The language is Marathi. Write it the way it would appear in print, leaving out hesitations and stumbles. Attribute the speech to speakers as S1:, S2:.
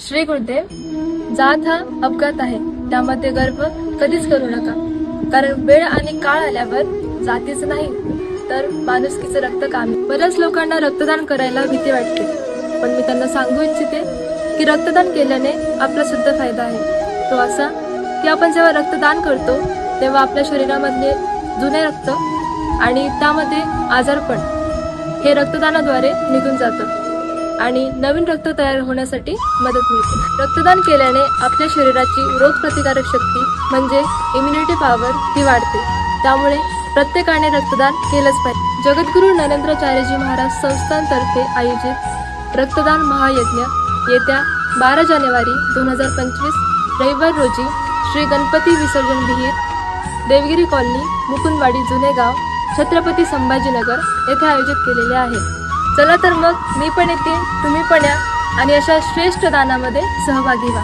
S1: श्री गुरुदेव, जात हा अपघात आहे, त्यामध्ये गर्व कधीच करू नका. कारण वेळ आणि काळ आल्यावर जातीच नाही तर माणुसकीचं रक्त कामी. बऱ्याच लोकांना रक्तदान करायला भीती वाटते, पण मी त्यांना सांगू इच्छिते की रक्तदान केल्याने आपला सुद्धा फायदा आहे. तो असा की आपण जेव्हा रक्तदान करतो तेव्हा आपल्या शरीरामधले जुने रक्त आणि त्यामध्ये आजारपण हे रक्तदानाद्वारे निघून जातं आणि नवीन रक्त तयार होण्यासाठी मदत मिळते. रक्तदान केल्याने आपल्या शरीराची रोगप्रतिकारक शक्ती म्हणजे इम्युनिटी पॉवर ही वाढते. त्यामुळे प्रत्येकाने रक्तदान केलंच पाहिजे. जगद्गुरू नरेंद्राचार्यजी महाराज संस्थांतर्फे आयोजित रक्तदान महायज्ञ येत्या 12 जानेवारी 2025 रविवार रोजी श्री गणपती विसर्जन विहीर, देवगिरी कॉलनी, मुकुंदवाडी, जुने गाव, छत्रपती संभाजीनगर येथे आयोजित केलेले आहे. चला तर मग मी पण येते, तुम्ही पण या आणि अशा श्रेष्ठ दानामध्ये सहभागी व्हा.